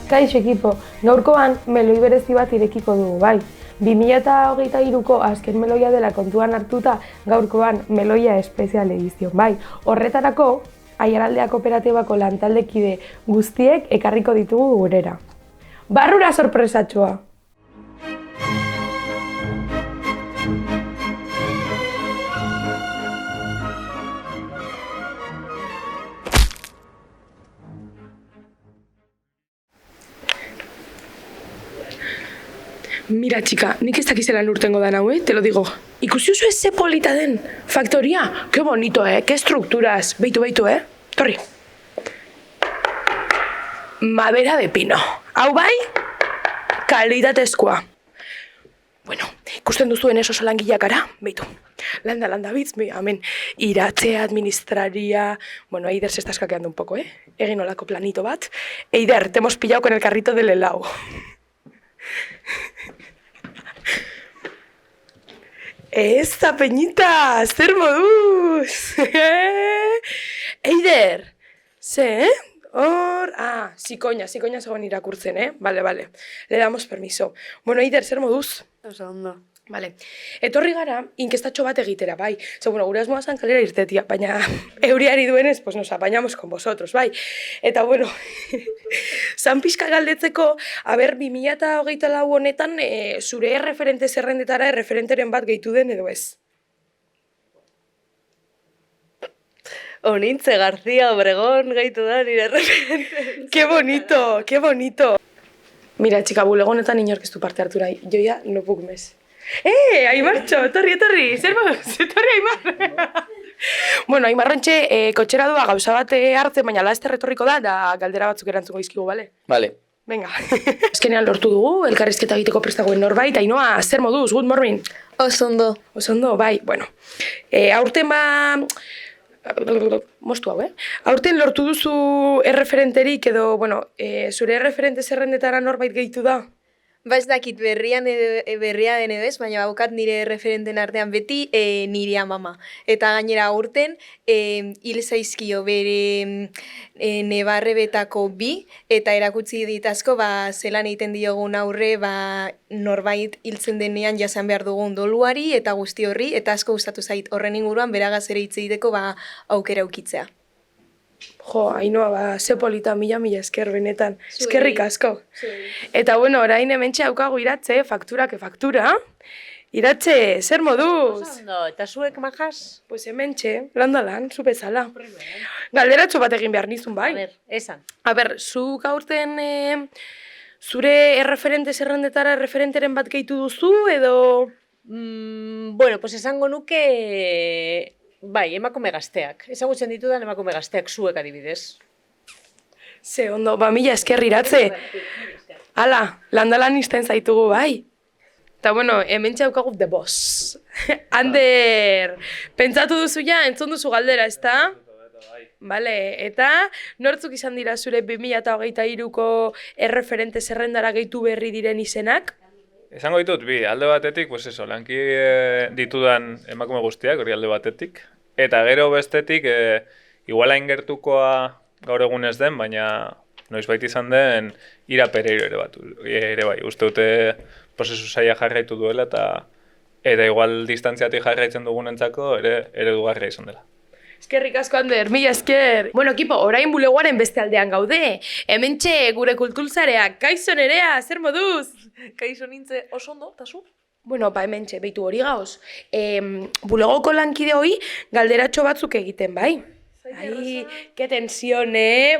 Kaixo ekipo, gaurkoan meloi berezi bat irekiko dugu, bai. 2023ko azken meloia dela kontuan hartuta, gaurkoan meloia espezial edizion, bai. Horretarako, Aiaraldea kooperatibako lantaldekide guztiek ekarriko ditugu gurera. Barrura sorpresatxoa! Mira, txika, nik ez dakizela urtengo dan hau, te lo digo. Ikusi oso ez ze polita den. Faktoria, que bonito, que estructuras. Beitu, torri. Madera de pino. Hau bai, kalitatezkoa. Bueno, ikusten duzuen eso langileakara, beitu. Landa bitz, amen. Iratze, administraria... Bueno, Eider se está escaqueando un poco, Egin olako planito bat. Eider, te hemos pillado con el carrito del helado. Esta peñita, zer moduz! Eider! Ze, Hor... Sikoina zegoen irakurtzen, Vale. Le damos permiso. Bueno, Eider, zer moduz? Oso ondo. Vale. Etorri gara, inkestatxo bat egitera, bai. Bueno, gure asmoa zan kalera irtetia, baina euriari duenez, pues nos apañamos con vosotros, bai. Eta, bueno, zan pixka galdetzeko, 2024 honetan, zure erreferente zerrendetara erreferenteren bat gehitu den edo ez? Onintze García Obregón gehitu da nire erreferente. Qué bonito! Mira, txika, bulegonetan inork ez du parte hartu nahi. Jo ya no puc més. Aimartxo, etorri! Zer moduz? Etorri, Aimar! Bueno, Aimarrentxe, kotxera doa gauza bat hartzen, baina laster etorriko da galdera batzuk erantzuko izkigu, bale? Bale. Venga. Azkenean lortu dugu, elkarrizketa egiteko prestagoen norbait. Ainhoa, zer moduz? Good morning. Oso ondo, bai, bueno. Aurten Mostu hau, Aurten lortu duzu erreferenterik edo, bueno, zure erreferente zerrendetara norbait gehitu da? Ba ez dakit berria den edo ez, baina baukat nire referenten artean beti nire amama. Eta gainera aurten hil zaizkio bere nebarrebetako 2 eta erakutsi ditazko zelan egiten diogun aurre norbait hiltzen denean jasan behar dugun doluari eta guzti horri eta asko gustatu zait horren inguruan beragaz ere hitz egiteko aukera ukitzea. Jo, Ainhoa, ze polita, mila esker benetan. Eskerrik asko. Eta, bueno, orain hementxe daukagu Iratze, faktura. Iratze, zer moduz? Ondo, eta zuek majas? Pues hementxe, lan, zu bezala. Galderatxo bat egin behar nizun, bai? A ber, esan. A ber, zu gaurten zure erreferente zerrendetara erreferenteren bat gehitu duzu, edo... Bueno, pues esango nuke... Bai, emakume gazteak. Ezagutzen ditudan emakume gazteak zuek adibidez. Ze ondo, mila esker Iratze. Hala, landalan izten zaitugu, bai. Eta, bueno, hemen txaukagut The Boss. Ander, pentsatu duzu ja, entzun duzu galdera, ezta? Vale, eta nortzuk izan dira zure 2023ko erreferente zerrendara gehitu berri diren izenak? Esango ditut, alde batetik, pues eso, lanki ditudan emakume guztiak, hori alde batetik. Eta gero bestetik, igual hain gertukoa gaur egun ez den, baina noizbait izan den Ira Pereiro ere bai. Uste dute prozesu zaila jarraitu duela eta igual distantziatik jarraitzen dugunentzako ere eredugarria izan dela. Eskerrik asko, Ander, mila esker. Bueno, ekipo, orain bulegoaren beste aldean gaude. Hementxe gure kultulzareak, kaixo Nerea, zer moduz? Kaixo nintze oso ondo, eta zu? Bueno, hementxe, beitu hori gauz. Bulegoko lankide hoi galderatxo batzuk egiten, bai? Ai, que tensión,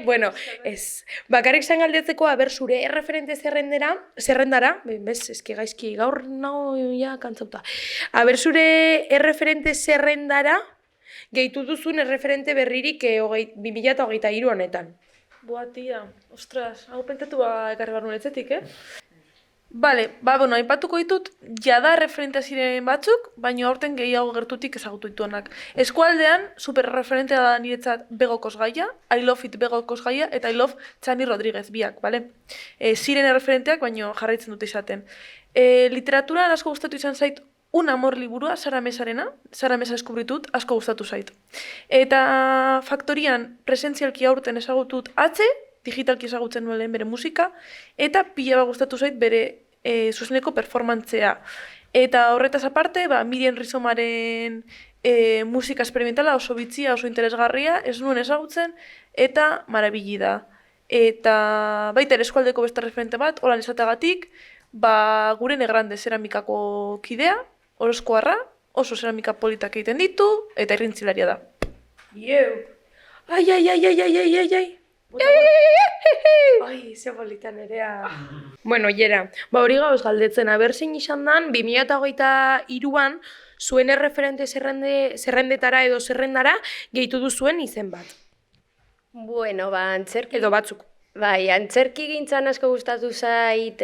Bueno, ez. Bakarrik zain galdetzeko, zure erreferente zerrendara, bez, eski gaizki, gaur nago ja kantzauta. Zure erreferente zerrendara, gehitu duzun erreferente berririk 2023 honetan. Boa, tia, ostras, hau pentsatu ekarri behar nuen etzetik, Bale, bueno, aipatuko ditut, jada referentea ziren batzuk, baina aurten gehiago gertutik ezagutu dituanak. Eskualdean, superreferentea da niretzat Bego Kosgaia, I love it Bego Kosgaia, eta I love Txani Rodríguez, biak, bale? Ziren erreferenteak, baina jarraitzen dute izaten. Literaturan asko gustatu izan zait Un amor liburua, Sara Mesarena, Sara Mesa eskubritut, asko gustatu zait. Eta faktorian presentzialki aurten ezagutut Atxe digitalki ezagutzen nuen lehen bere musika, eta pila bat gustatu zait bere zuzeneko performantzea. Eta horretaz aparte, Miriam Rizomaren musika experimentala oso bitzia, oso interesgarria, ez nuen ezagutzen, eta marabili da. Eta baita ere eskualdeko beste referente bat, holan esatagatik, gure Negrande zeramikako kidea, Orozkoarra, oso zeramika politak egiten ditu, eta irrintzilaria da. Ieu! Ai! Ai, ze politan erea. Bueno, jera, hori gauz galdetzen, zein izan dan, 2023an zuen erreferente zerrendetara edo zerrendara gehitu duzuen izen bat. Bueno, antzerki. Edo batzuk. Bai, antzerki gintzan asko gustatu zait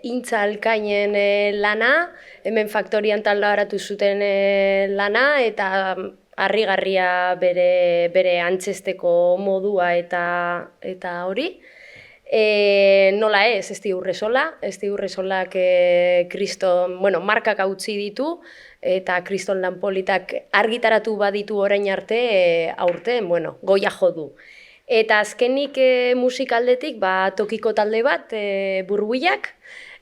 Intza Alkainen lana, hemen faktorian taldaratu zuten lana, eta harrigarria bere antzesteko modua eta hori. Nola ez Urresolak kriston, markak utzi ditu, eta kriston lan politak argitaratu baditu orain arte aurten, goia jo du. Eta azkenik musikaldetik tokiko talde bat, Burbuilak,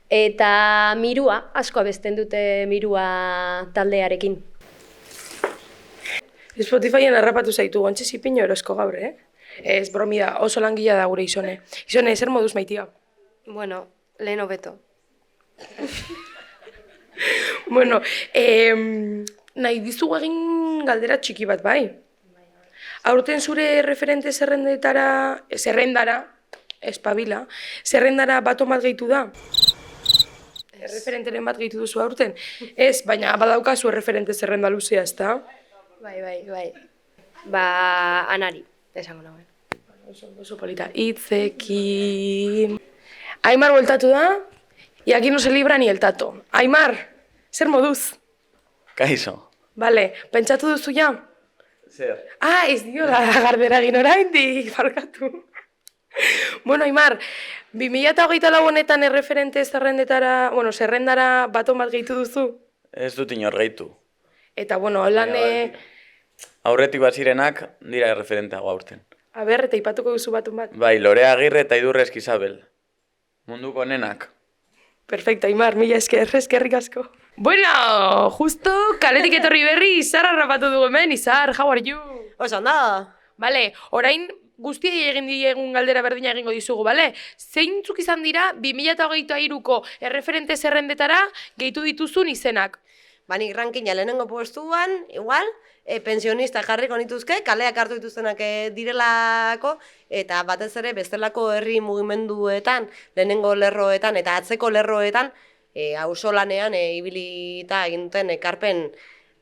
eta Mirua, asko abesten dute Mirua taldearekin. Spotifyen harrapatu zaitu gontxe zipino Orozko gaur, Ez bromida, oso langila da gure Izone. Izone, zer moduz maitia? Bueno, lehen hobeto. Bueno, nahi dizugu egin galdera txiki bat, bai? Aurten zure referente zerrendara, espabila, zerrendara bat bat gehitu da? Referenteren bat gehitu duzu aurten? Ez, baina badaukazu referente zerrenda luzea, ezta? Bai. Anari, esango nagoen. Oso polita. Itzekin... Aimar bueltatu da, y aquí no se libra ni el tato. Aimar, zer moduz? Kaixo. Vale, pentsatu duzu ja? Zer? Ez diola gardera egin oraindik, barkatu. Bueno, Aimar, 2024 honetan erreferente zerrendetara, zerrendara bat gehitu duzu? Ez dut inor gehitu. Eta, holan... Aurretik bazirenak dira erreferenteago aurten. Eta ipatuko duzu batun bat? Bai, Lorea Agirre eta Idurre Eskizabel. Munduko nenak. Perfecto, Aimar, mila eskerrik asko. Bueno, justo kaletik etorri berri Izar harrapatu dugu hemen. Izar, how are you? Oso onda! Bale, orain guztiei egin diegun galdera berdina egingo dizugu, bale? Zeintzuk izan dira 2023ko erreferente zerrendetara gehitu dituzun izenak? Nik rankina lehenengo postuan, igual, pensionista jarriko nituzke, kaleak hartu dituztenak direlako, eta batez ere bestelako herri mugimenduetan, lehenengo lerroetan eta atzeko lerroetan, auzolanean ibilita egin duten ekarpen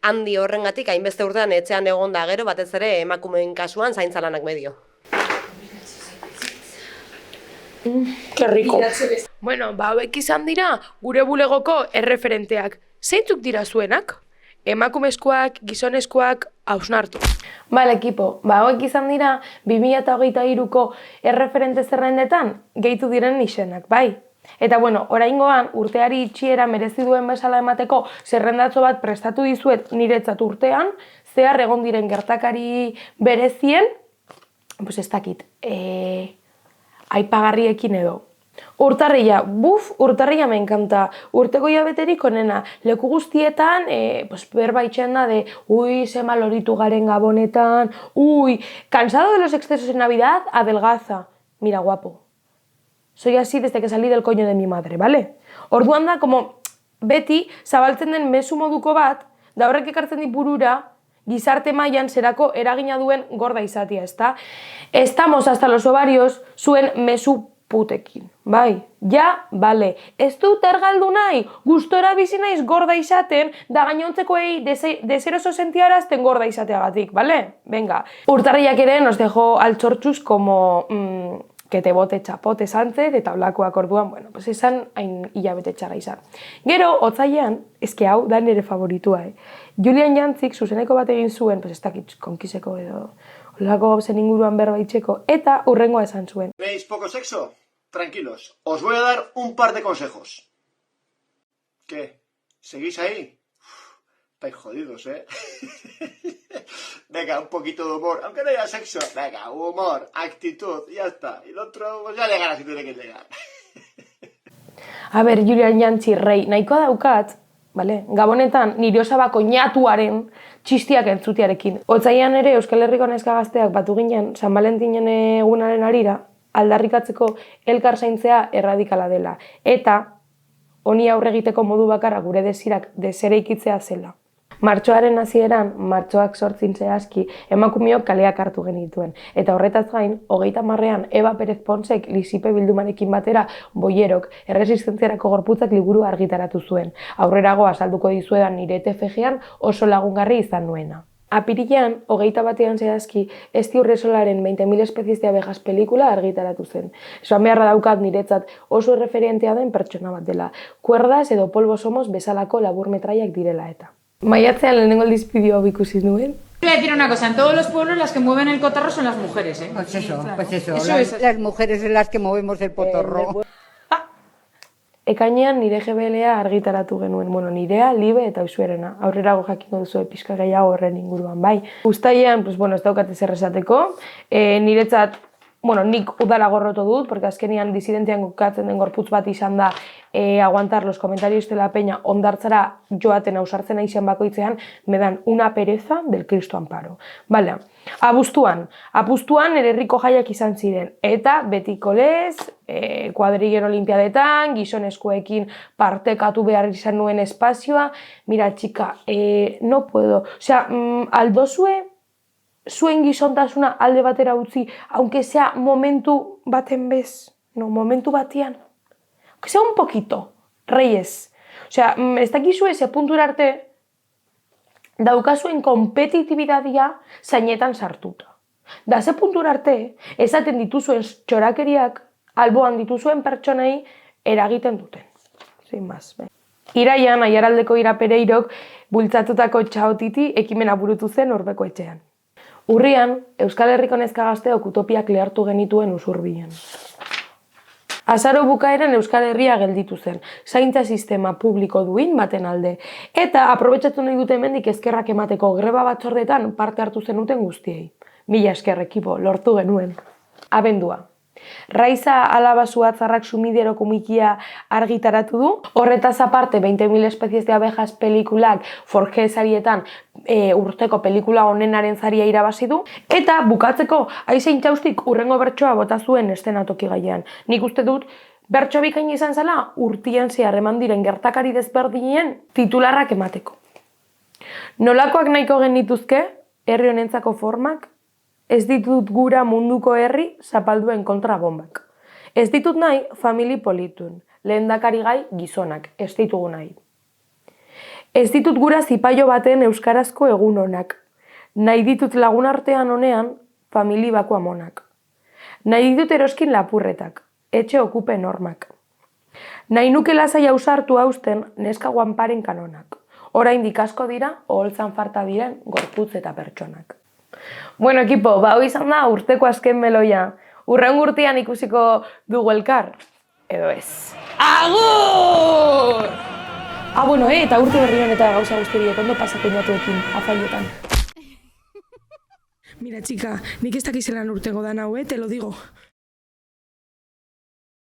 handi horrengatik, hainbeste urtean etxean egon da gero, batez ere emakumeen kasuan zaintzalanak medio. Qué rico. Bueno, hauek izan dira gure bulegoko erreferenteak. Zeintzuk dira zuenak? Emakumezkoak, gizonezkoak, hausnartu. Bale, ekipo, hauek izan dira 2023ko erreferente zerrendetan gehitu diren izenak, bai? Eta oraingoan urteari itxiera merezi duen bezala emateko zerrendatxo bat prestatu dizuet niretzat urtean, zehar egon diren gertakari berezien, ez dakit, aipagarriekin edo. Urtarrila, urtarrila me encanta. Urteko jabeterik onena. Leku guztietan, berba itxen da de, ze maloritu garen gabonetan, cansado de los excesos en Navidad, adelgaza. Mira, guapo. Soy así desde que salí del coño de mi madre, ¿vale? Orduan da, beti, zabaltzen den mezu moduko bat, da horrek ekartzen dit burura, gizarte mailan zerako eragina duen gorda izatea, ezta? Estamos hasta los ovarios zuen mezu putekin, bai? Ja, bale. Ez dut ergaldu nahi, gustora bizi naiz gorda izaten, da gainontzekoei deseroso sentiarazten gorda izateagatik, bale? Venga. Urtarriak ere nos dejo altxortxuz como que te bote chapote santzet, eta olakoak orduan, esan hain hilabete txarra izan. Gero, otzailean, eske hau da nire favoritua, Julian Jantzik zuzeneko bat egin zuen, ez dakit, konkiseko edo, olako gauzen inguruan berbaitxeko, eta hurrengoa esan zuen. ¿Veis poco sexo? Tranquilos, os voy a dar un par de consejos. ¿Qué? ¿Seguís ahí? estáis jodidos, ¿eh? Venga, un poquito de humor, aunque no haya sexo. Venga, humor, actitud, ya está. Y el otro, pues ya llegará si tiene que llegar. A ber, Julian Jantzi, rei, nahikoa daukat, bale? Gabonetan, nire osabako ñatuaren txistiak entzutearekin. Otsailean ere Euskal Herriko neska gazteak batu ginen San Valentinen egunaren harira, aldarrikatzeko elkar zaintzea erradikala dela. Eta honi aurre egiteko modu bakarra gure desirak deseraikitzea zela. Martxoaren hasieran, martxoak 8 zehazki, emakumeok kaleak hartu genituen. Eta horretaz gain, 30ean Eba Perez Ponsek Lisipe bildumarekin batera Boierok erresistentziarako gorputzak liburu argitaratu zuen. Aurrerago azalduko dizuedan nire TFG-an oso lagungarri izan nuena. Apirilean, 21ean zehazki, Esti Urresolaren 20.000 especies de abejas pelikula argitaratu zen. Esan beharra daukat niretzat oso referentea den pertsona bat dela. Kuerdas edo polvo somos bezalako laburmetraiak direla eta. Maiatzean lehenengo aldiz bideo hau ikusi nuen. Voy a decir una cosa, en todos los pueblos las que mueven el cotarro son las mujeres, ¿eh? Pues eso, Claro. pues eso, Eso es. las mujeres son las que movemos el potorro. Ekainean nire GBL-a argitaratu genuen, nirea, Libe eta Usuerena. Aurrerago jakingo duzu pixka gehiago horren inguruan, bai. Uztailean, ez daukat ezer esateko, niretzat, nik udara gorroto dut, porque azkenian disidentian kokatzen den gorputz bat izan da aguantar los comentarios de la peña ondartzara joaten ausartzen aizen bakoitzean, me dan una pereza del Cristo amparo. Bale, abuztuan herriko jaiak izan ziren, eta betiko lez, kuadriller olimpiadetan, gizonezkoekin partekatu behar izan nuen espazioa, mira, txika, no puedo, aldozue, zuen gizontasuna alde batera utzi, aunque sea momentu baten bez, momentu batian, aunque sea un poquito, reyes. Ez dakizue ze puntura arte daukazuen kompetitibidadia zainetan sartuta. Da ze puntura arte esaten dituzuen txorakeriak alboan dituzuen pertsonei eragiten duten. Sin más. Iraian, Aiaraldeko Ira Pereirok bultzatutako txaotiti ekimena burutu zen Orbeko etxean. Urrian, Euskal Herriko neska gazteok utopiak lehartu genituen Usurbilen. Azaro bukaeran Euskal Herria gelditu zen, zaintza sistema publiko duin baten alde. Eta aprobetxatu nahi dute hemendik eskerrak emateko greba batzordetan parte hartu zenuten guztiei. Mila esker ekipo, lortu genuen. Abendua. Raiza alaba zuatzarrak sumidero komikia argitaratu du. Horretaz aparte, 20.000 especies de abejas pelikulak Forge sarietan urteko pelikula onenaren saria irabazi du. Eta bukatzeko, Aizein Txaustik urrengo bertsoa bota zuen eszenatoki gaian. Nik uste dut, bertso bikain izan zela urtian zehar eman diren gertakari desberdinen titularrak emateko. Nolakoak nahiko genituzke, herri honentzako formak, ez ditut gura munduko herri zapalduen kontra bombak. Ez ditut nahi famili politun, lehendakari gai gizonak, ez ditugu nahi. Ez ditut gura zipaio baten euskarazko egun honak. Nahi ditut lagun artean honean famili bako amonak. Nahi ditut eroskin lapurretak, etxe okupe normak. Nahi nuke lasai ausartu hausten neska guanparen kanonak. Oraindik asko dira, oholtzan farta diren gorputz eta pertsonak. Bueno, ekipo, hau izan da urteko azken meloia. Urrengo urtean ikusiko dugu elkar? Edo ez. Agur! Eta urte berrian eta gauza guztiak ondo pasako inatuekin, afaietan. Mira, txika, nik ez dakizelan urtego dan hau, te lo digo.